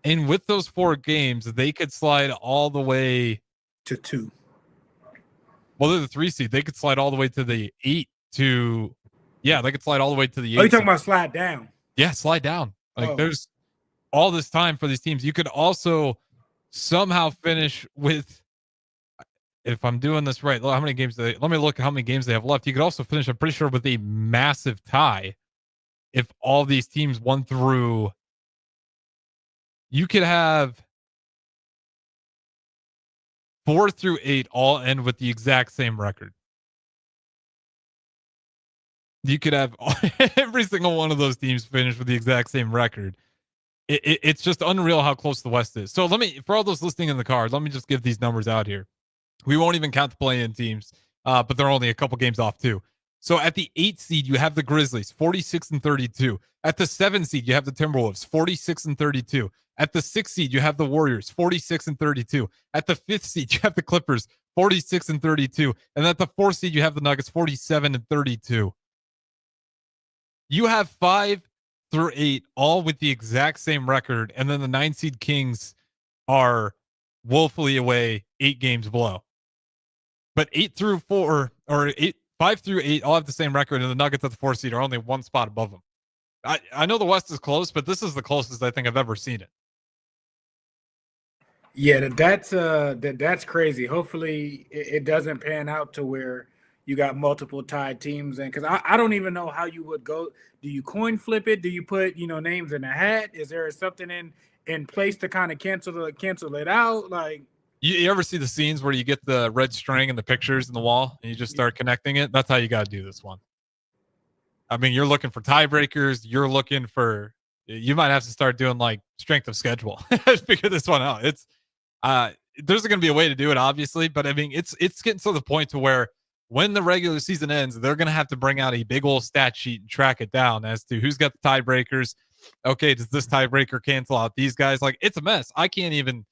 S12: And with those 4 games, they could slide all the way
S13: to 2.
S12: Well, they're the 3 seed. They could slide all the way to the 8 to... Yeah, they could slide all the way to the 8.
S13: Oh, you're talking about slide down?
S12: Yeah, slide down. Like, there's all this time for these teams. You could also somehow finish with... If I'm doing this right, how many games let me look at how many games they have left. You could also finish, I'm pretty sure, with a massive tie. If all these teams won through, you could have 4 through 8 all end with the exact same record. You could have every single one of those teams finish with the exact same record. It's just unreal how close the West is. So for all those listening in the car, let me just give these numbers out here. We won't even count the play-in teams, but they're only a couple games off too. So at the 8th seed, you have the Grizzlies, 46-32. At the 7th seed, you have the Timberwolves, 46-32. At the 6th seed, you have the Warriors, 46-32. At the 5th seed, you have the Clippers, 46-32. And at the 4th seed, you have the Nuggets, 47-32. You have 5 through 8, all with the exact same record. And then the 9 seed Kings are woefully away, 8 games below. But 5 through 8 all have the same record, and the Nuggets at the 4th seed are only 1 spot above them. I know the West is close, but this is the closest I think I've ever seen it.
S13: Yeah, that's crazy. Hopefully it doesn't pan out to where you got multiple tied teams, and because I don't even know how you would go. Do you coin flip it? Do you put names in a hat? Is there something in place to kind of cancel it out? Like,
S12: you ever see the scenes where you get the red string and the pictures in the wall and you just start connecting it? That's how you got to do this one. I mean, you're looking for tiebreakers. You might have to start doing like strength of schedule to figure this one out. It's there's going to be a way to do it, obviously, but I mean, it's getting to the point to where when the regular season ends, they're going to have to bring out a big old stat sheet and track it down as to who's got the tiebreakers. Okay, does this tiebreaker cancel out these guys? Like, it's a mess. I can't even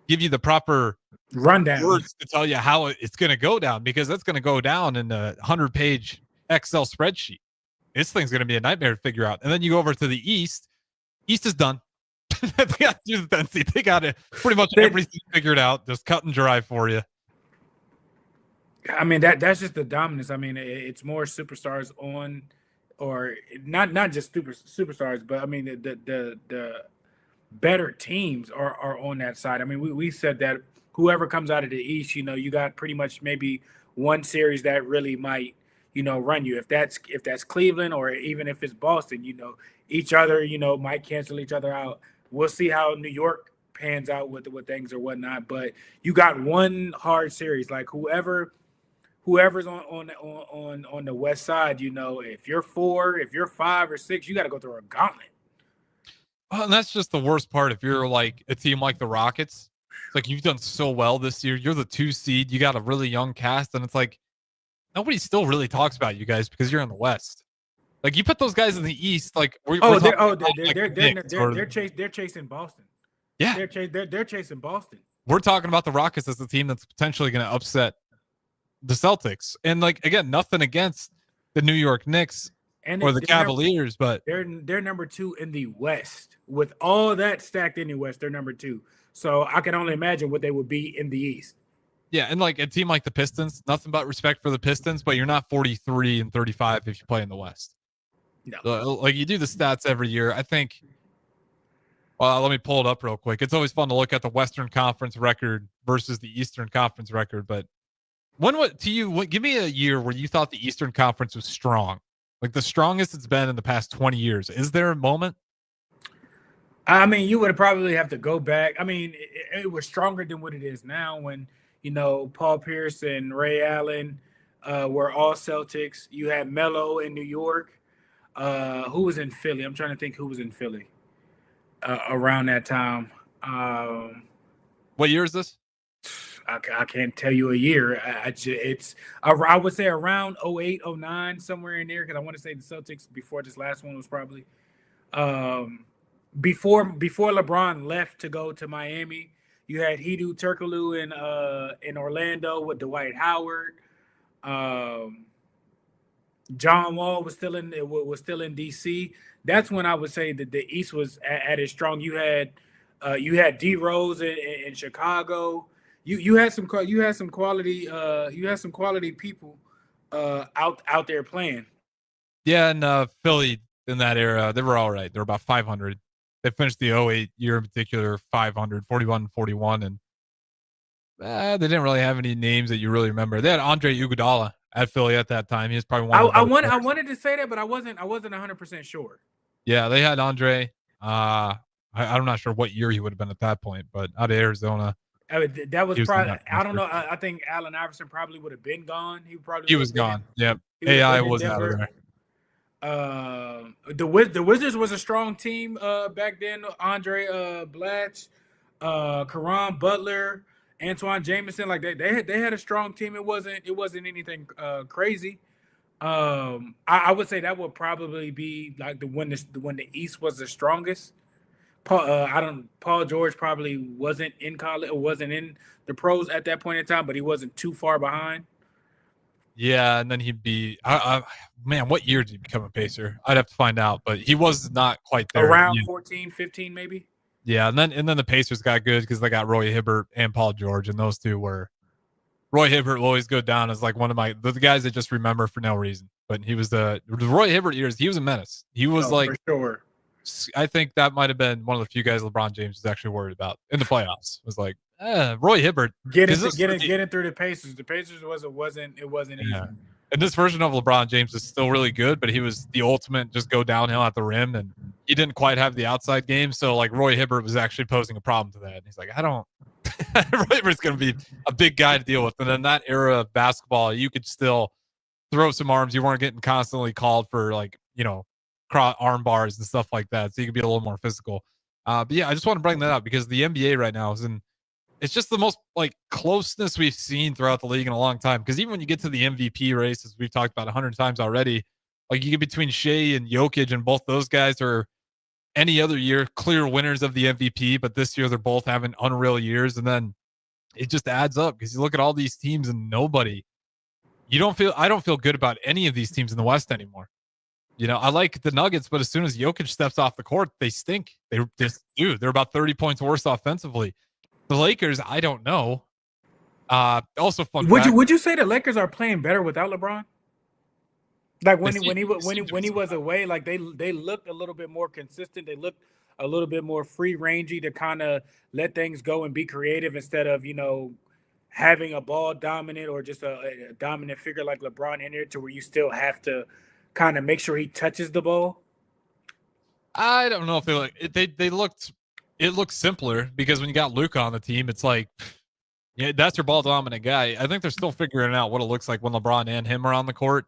S12: give you the proper
S13: rundown
S12: words to tell you how it's going to go down, because that's going to go down in a 100-page Excel spreadsheet. This thing's going to be a nightmare to figure out. And then you go over to the East. East is done. They got to do the 10th seed. They got it pretty much everything figured out, just cut and dry for you.
S13: I mean, that's just the dominance. I mean, it's more superstars on, or not just superstars, but I mean the better teams are on that side. I mean, we said that whoever comes out of the East, you got pretty much maybe one series that really might, run you. If that's Cleveland, or even if it's Boston, each other, might cancel each other out. We'll see how New York pans out with things or whatnot. But you got one hard series, like whoever's on the West side, if you're 4, if you're 5 or 6, you got to go through a gauntlet.
S12: Well, and that's just the worst part. If you're like a team like the Rockets, it's like you've done so well this year. You're the 2 seed. You got a really young cast, and it's like nobody still really talks about you guys because you're in the West. Like you put those guys in the East, like
S13: they're chasing Boston.
S12: Yeah,
S13: they're chasing Boston.
S12: We're talking about the Rockets as the team that's potentially going to upset the Celtics, and like again, nothing against the New York Knicks or the Cavaliers, but
S13: they're number 2 in the West. With all that stacked in the West, they're number 2. So I can only imagine what they would be in the East.
S12: Yeah, and like a team like the Pistons, nothing but respect for the Pistons, but you're not 43 and 35 if you play in the West.
S13: No,
S12: like you do the stats every year. I think. Well, let me pull it up real quick. It's always fun to look at the Western Conference record versus the Eastern Conference record. But give me a year where you thought the Eastern Conference was strong, like the strongest it's been in the past 20 years. Is there a moment?
S13: I mean, you would probably have to go back. I mean, it was stronger than what it is now when, Paul Pierce and Ray Allen were all Celtics. You had Melo in New York. Who was in Philly? I'm trying to think who was in Philly around that time.
S12: What year is this?
S13: I can't tell you a year. I would say around 08, 09, somewhere in there, because I want to say the Celtics before this last one was probably before LeBron left to go to Miami. You had Hedo Turkoglu in Orlando with Dwight Howard. John Wall was still in DC. That's when I would say that the East was at its strong. You had D Rose in Chicago. You had some quality people out there playing.
S12: Yeah, and Philly in that era, they were all right. They were about 500. They finished the 08 year in particular 500, 41-41, and they didn't really have any names that you really remember. They had Andre Iguodala at Philly at that time. He was probably one.
S13: I wanted to say that, but I wasn't 100% sure.
S12: Yeah, they had Andre. I'm not sure what year he would have been at that point, but out of Arizona.
S13: That was probably. I don't know. I think Allen Iverson probably would have been gone. He was
S12: gone. Yep. AI was out of there.
S13: The Wizards was a strong team back then. Andre Blatch, Caron Butler, Antoine Jameson, like they had a strong team. It wasn't anything crazy. I would say that would probably be like when the East was the strongest. Paul George probably wasn't in college or wasn't in the pros at that point in time, but he wasn't too far behind.
S12: Yeah, and then he'd be man, what year did he become a Pacer? I'd have to find out, but he was not quite there.
S13: Around 14, 15 maybe.
S12: Yeah, and then the Pacers got good because they got Roy Hibbert and Paul George, and those two were. Roy Hibbert will always go down as like one of the guys I just remember for no reason. But he was the Roy Hibbert years. He was a menace. He was
S13: for sure.
S12: I think that might have been one of the few guys LeBron James was actually worried about in the playoffs. It was like Roy Hibbert
S13: getting through the Pacers. The Pacers wasn't easy.
S12: Yeah. And this version of LeBron James is still really good, but he was the ultimate just go downhill at the rim, and he didn't quite have the outside game. So like Roy Hibbert was actually posing a problem to that. And he's like, I don't. Roy Hibbert's going to be a big guy to deal with. And in that era of basketball, you could still throw some arms. You weren't getting constantly called for arm bars and stuff like that. So you could be a little more physical. But yeah, I just want to bring that up because the NBA right now it's just the most like closeness we've seen throughout the league in a long time. Because even when you get to the MVP race, as we've talked about 100 times already, like you get between Shea and Jokic, and both those guys are any other year clear winners of the MVP. But this year they're both having unreal years, and then it just adds up because you look at all these teams and I don't feel good about any of these teams in the West anymore. I like the Nuggets, but as soon as Jokic steps off the court, they stink. They just do. They're about 30 points worse offensively. The Lakers, I don't know. Also, fun
S13: Would
S12: fact,
S13: you say the Lakers are playing better without LeBron? Like when he was away, like they looked a little bit more consistent. They looked a little bit more free rangey to kind of let things go and be creative instead of having a ball dominant or just a dominant figure like LeBron in there to where you still have to kind of make sure he touches the ball.
S12: I don't know if they looked. It looked simpler because when you got Luka on the team, it's like, yeah, that's your ball dominant guy. I think they're still figuring out what it looks like when LeBron and him are on the court.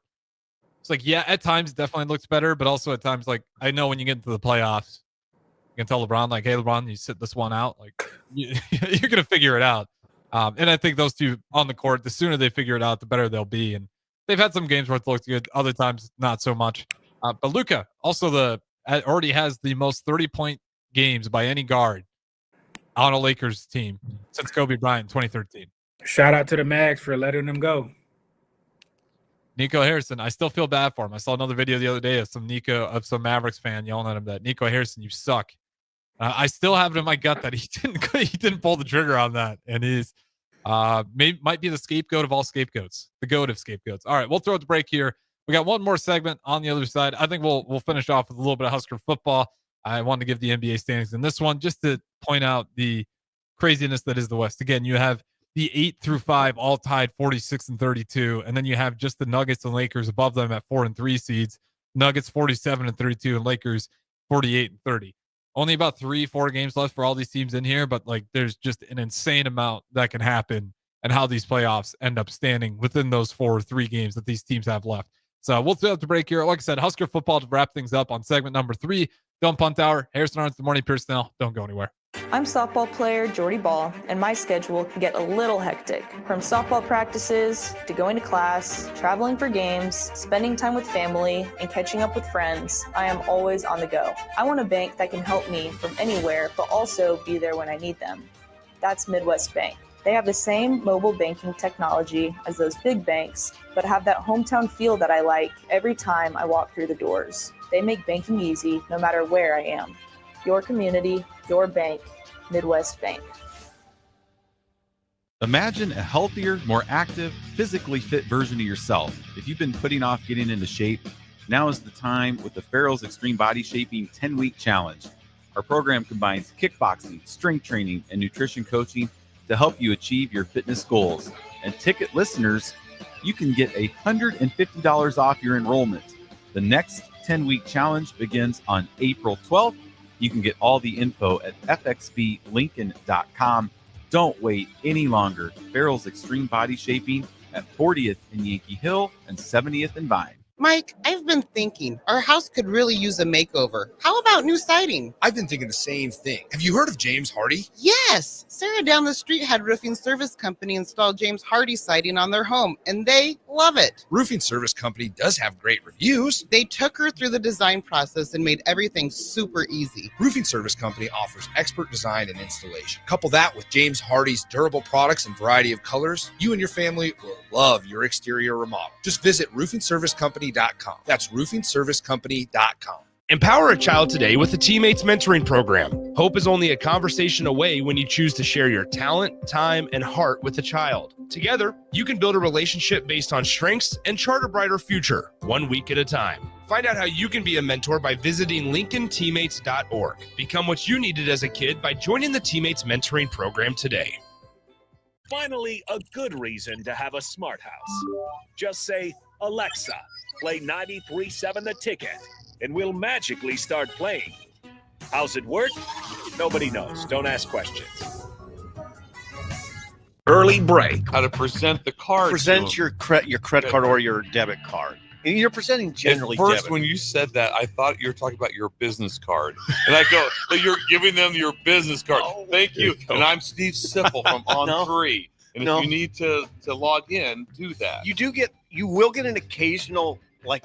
S12: It's like, yeah, at times it definitely looks better, but also at times, like, I know when you get into the playoffs, you can tell LeBron, like, hey, LeBron, you sit this one out. Like, you're going to figure it out. And I think those two on the court, the sooner they figure it out, the better they'll be. And they've had some games where it looks good, other times not so much. But Luka also already has the most 30-point games by any guard on a Lakers team since Kobe Bryant 2013.
S13: Shout out to the Mags for letting them go.
S12: Nico Harrison, I still feel bad for him. I saw another video the other day of some Mavericks fan yelling at him that Nico Harrison, you suck. I still have it in my gut that he didn't pull the trigger on that, and he's might be the scapegoat of all scapegoats, the goat of scapegoats. All right, we'll throw it to break here. We got one more segment on the other side. I think we'll finish off with a little bit of Husker football. I wanted to give the NBA standings in this one just to point out the craziness that is the West. Again, you have the 8 through 5 all tied 46 and 32, and then you have just the Nuggets and Lakers above them at 4 and 3 seeds. Nuggets 47 and 32, and Lakers 48 and 30. Only about 3-4 games left for all these teams in here, but like there's just an insane amount that can happen, and how these playoffs end up standing within those 4-3 games that these teams have left. So we'll throw out the break here. Like I said, Husker football to wrap things up on segment number 3. Don't Punt Hour. Harrison Arns, the morning Pierson-El. Don't go anywhere.
S8: I'm softball player Jordy Ball, and my schedule can get a little hectic. From softball practices to going to class, traveling for games, spending time with family, and catching up with friends, I am always on the go. I want a bank that can help me from anywhere, but also be there when I need them. That's Midwest Bank. They have the same mobile banking technology as those big banks, but have that hometown feel that I like every time I walk through the doors. They make banking easy no matter where I am. Your community, your bank, Midwest Bank.
S14: Imagine a healthier, more active, physically fit version of yourself. If you've been putting off getting into shape, now is the time with the Farrell's Extreme Body Shaping 10-Week Challenge. Our program combines kickboxing, strength training, and nutrition coaching to help you achieve your fitness goals. And ticket listeners, you can get $150 off your enrollment. The next 10-week challenge begins on April 12th. You can get all the info at fxblincoln.com. Don't wait any longer. Farrell's Extreme Body Shaping at 40th and Yankee Hill and 70th and Vine.
S1: Mike, I've been thinking our house could really use a makeover. How about new siding?
S2: I've been thinking the same thing. Have you heard of James Hardy?
S1: Yes. Sarah down the street had Roofing Service Company install James Hardy siding on their home, and they love it.
S2: Roofing Service Company does have great reviews.
S1: They took her through the design process and made everything super easy.
S2: Roofing Service Company offers expert design and installation. Couple that with James Hardy's durable products and variety of colors, you and your family will love your exterior remodel. Just visit roofingservicecompany.com. That's roofingservicecompany.com.
S6: Empower a child today with the Teammates Mentoring Program. Hope is only a conversation away when you choose to share your talent, time, and heart with a child. Together, you can build a relationship based on strengths and chart a brighter future, 1 week at a time. Find out how you can be a mentor by visiting LincolnTeammates.org. Become what you needed as a kid by joining the Teammates Mentoring Program today.
S4: Finally, a good reason to have a smart house. Just say, Alexa, play 93.7 The Ticket, and we'll magically start playing. How's it work? Nobody knows. Don't ask questions. Early break.
S16: How to present the card.
S17: Present your credit card or your debit card. And you're presenting generally
S16: At first,
S17: debit.
S16: when you said that, I thought you were talking about your business card. And I go, so you're giving them your business card.
S17: Oh,
S16: Thank you. And I'm Steve Sipple from On3. And
S17: No.
S16: if you need to log in, do that.
S17: You will get an occasional like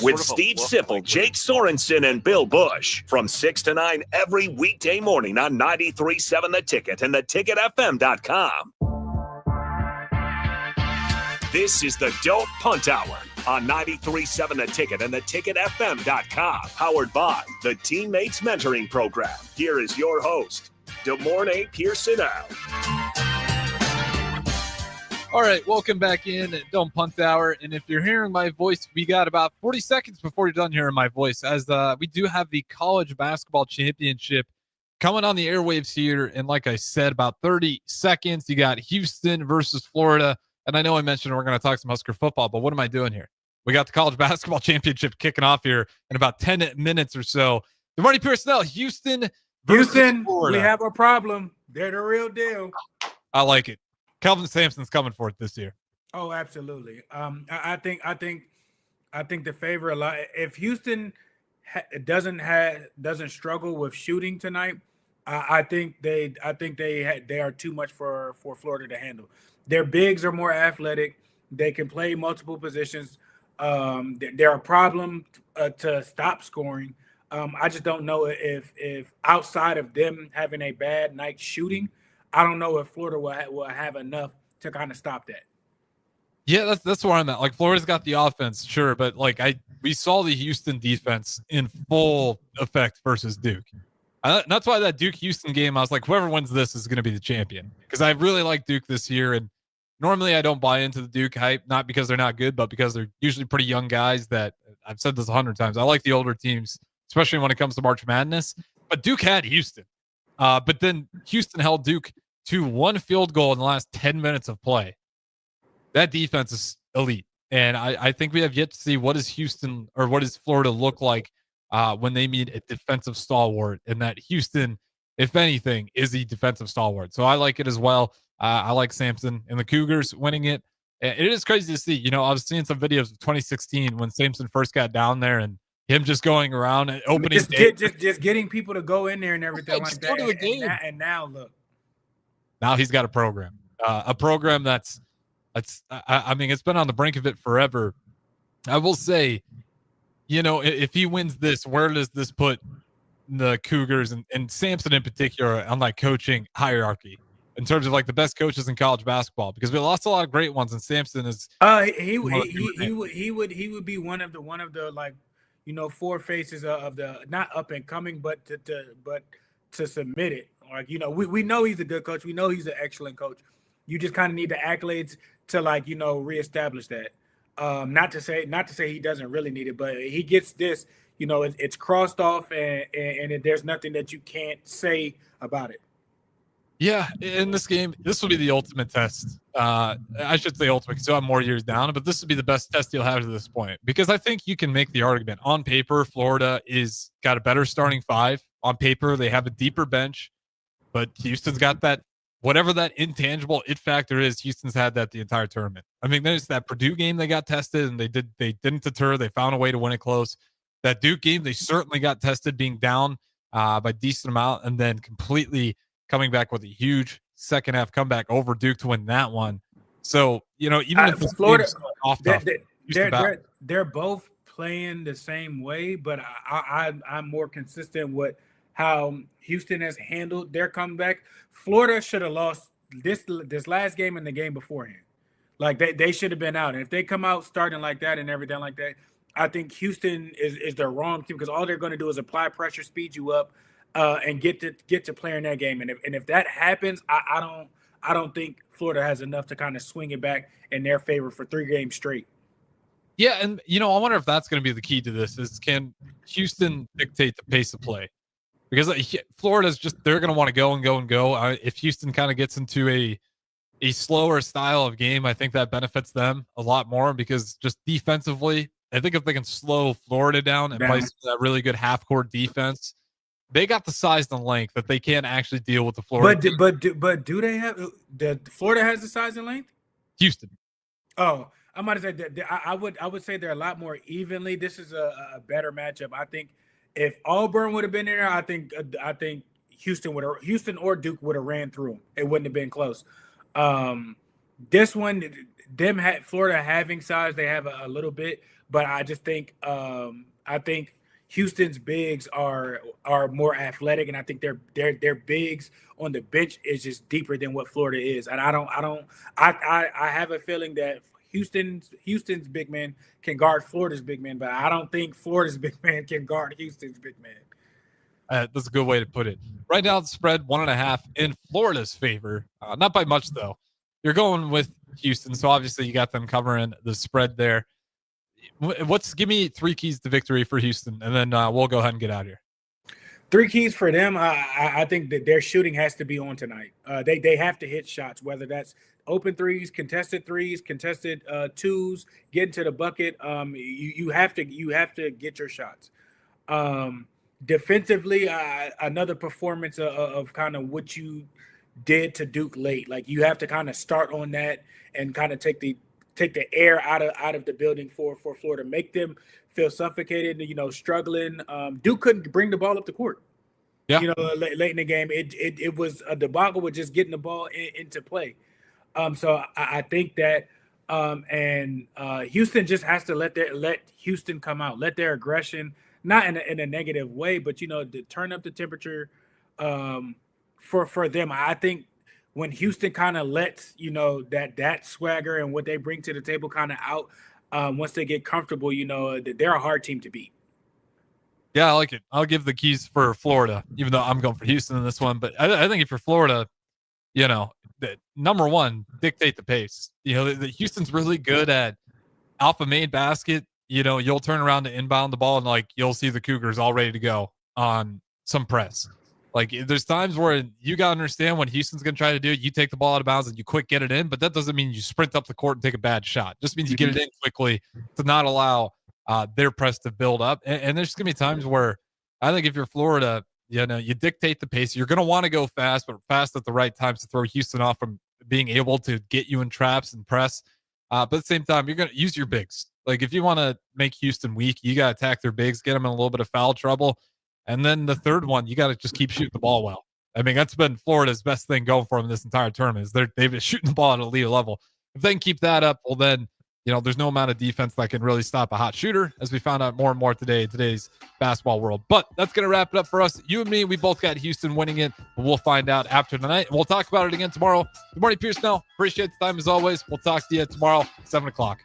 S4: With Steve Sipple, Jake Sorensen, and Bill Bush from 6 to 9 every weekday morning on 93.7 The Ticket and theticketfm.com. This is the Don't Punt Hour on 93.7 The Ticket and theticketfm.com. Powered by the Teammates Mentoring Program. Here is your host, DeMornay Pierson-El.
S12: All right, welcome back in at Don't Punt Hour. And if you're hearing my voice, we got about 40 seconds before you're done hearing my voice, as we do have the college basketball championship coming on the airwaves here. And like I said, about 30 seconds, you got Houston versus Florida. And I know I mentioned we're going to talk some Husker football, but what am I doing here? We got the college basketball championship kicking off here in about 10 minutes or so. Good morning, Pierson-El. Houston versus Florida.
S13: We have a problem. They're the real deal.
S12: I like it. Kelvin Sampson's coming for it this year.
S13: Oh, absolutely. I think the favor a lot. If Houston doesn't struggle with shooting tonight, I think they are too much for Florida to handle. Their bigs are more athletic. They can play multiple positions. They're a problem to stop scoring. I just don't know if outside of them having a bad night shooting, I don't know if Florida will have enough to kind of stop that.
S12: Yeah, that's where I'm at. Like, Florida's got the offense, sure, but like we saw the Houston defense in full effect versus Duke. That's why that Duke-Houston game, I was like, whoever wins this is going to be the champion, because I really like Duke this year. And normally I don't buy into the Duke hype, not because they're not good, but because they're usually pretty young guys that I've said this 100 times. I like the older teams, especially when it comes to March Madness. But Duke had Houston. But then Houston held Duke to one field goal in the last 10 minutes of play. That defense is elite. And I think we have yet to see what does Houston or what does Florida look like when they meet a defensive stalwart, and that Houston, if anything, is the defensive stalwart. So I like it as well. I like Sampson and the Cougars winning it. It is crazy to see. You know, I was seeing some videos of 2016 when Sampson first got down there and him just going around and opening
S13: just getting people to go in there and everything like that.
S12: Go to the game.
S13: And now look.
S12: Now he's got a program that's I mean, it's been on the brink of it forever. I will say, you know, if he wins this, where does this put the Cougars and Sampson in particular on like coaching hierarchy in terms of like the best coaches in college basketball? Because we lost a lot of great ones, and Sampson is
S13: he would be one of the like, you know, four faces of the not up and coming, but to submit it. Like, you know, we know he's a good coach. We know he's an excellent coach. You just kind of need the accolades to, like, you know, reestablish that. Not to say he doesn't really need it, but he gets this, you know, it's crossed off and there's nothing that you can't say about it.
S12: Yeah, in this game, this will be the ultimate test. I should say ultimate because you'll have more years down, but this would be the best test you'll have to this point, because I think you can make the argument on paper Florida is got a better starting five. On paper, they have a deeper bench, but Houston's got that, whatever that intangible it factor is. Houston's had that the entire tournament. I mean, there's that Purdue game they got tested and they didn't deter. They found a way to win it close. That Duke game, they certainly got tested being down by a decent amount and then completely coming back with a huge second half comeback over Duke to win that one. So, you know, even if
S13: Florida
S12: off,
S13: they're both playing the same way, but I'm more consistent with how Houston has handled their comeback. Florida should have lost this last game and the game beforehand. Like they should have been out. And if they come out starting like that and everything like that, I think Houston is the wrong team, because all they're going to do is apply pressure, speed you up, and get to play in that game. And if that happens, I don't think Florida has enough to kind of swing it back in their favor for 3 games straight.
S12: Yeah, and you know, I wonder if that's going to be the key to this: is can Houston dictate the pace of play? Because Florida's just, they're going to want to go and go and go. If Houston kind of gets into a slower style of game, I think that benefits them a lot more, because just defensively, I think if they can slow Florida down and play that really good half-court defense, they got the size and length that they can't actually deal with the Florida.
S13: But do they have Florida has the size and length?
S12: Houston.
S13: Oh, I might have said that. I would say they're a lot more evenly. This is a better matchup. I think if Auburn would have been in there, I think Houston or Duke would have ran through them. It wouldn't have been close. This one, Florida having size, they have a little bit, but I just think Houston's bigs are more athletic, and I think their bigs on the bench is just deeper than what Florida is. And I have a feeling that Houston's big man can guard Florida's big man, but I don't think Florida's big man can guard Houston's big man.
S12: That's a good way to put it. Right now, the spread 1.5 in Florida's favor. Not by much, though. you're going with Houston, so obviously you got them covering the spread there. Give me 3 keys to victory for Houston, and then we'll go ahead and get out of here.
S13: 3 keys for them. I think that their shooting has to be on tonight. They have to hit shots, whether that's open threes, contested twos, get into the bucket. You have to get your shots. Defensively, another performance of kind of what you did to Duke late. Like, you have to kind of start on that and kind of take the air out of the building for Florida, make them feel suffocated, struggling. Duke couldn't bring the ball up the court.
S12: Yeah.
S13: Late in the game, it was a debacle with just getting the ball into play. So I think that and Houston just has to let Houston come out, let their aggression, not in a negative way, but to turn up the temperature for them. I think when Houston kind of lets that swagger and what they bring to the table kind of out, once they get comfortable, they're a hard team to beat.
S12: Yeah, I like it. I'll give the keys for Florida, even though I'm going for Houston in this one. But I think if you're Florida, that number one, dictate the pace. The Houston's really good at alpha made basket. You'll turn around to inbound the ball and you'll see the Cougars all ready to go on some press. There's times where you got to understand when Houston's going to try to do it, you take the ball out of bounds and you quick get it in, but that doesn't mean you sprint up the court and take a bad shot. It just means you get it in quickly to not allow their press to build up. And there's going to be times where I think if you're Florida, you dictate the pace. You're going to want to go fast, but fast at the right times to throw Houston off from being able to get you in traps and press. But at the same time, you're going to use your bigs. If you want to make Houston weak, you got to attack their bigs, get them in a little bit of foul trouble. And then the third one, you got to just keep shooting the ball well. I mean, that's been Florida's best thing going for them this entire tournament. They've been shooting the ball at an elite level. If they can keep that up, well, then there's no amount of defense that can really stop a hot shooter, as we found out more and more today in today's basketball world. But that's going to wrap it up for us. You and me, we both got Houston winning it, but we'll find out after tonight. We'll talk about it again tomorrow. Good morning, Pierson-El. Appreciate the time as always. We'll talk to you tomorrow, 7 o'clock.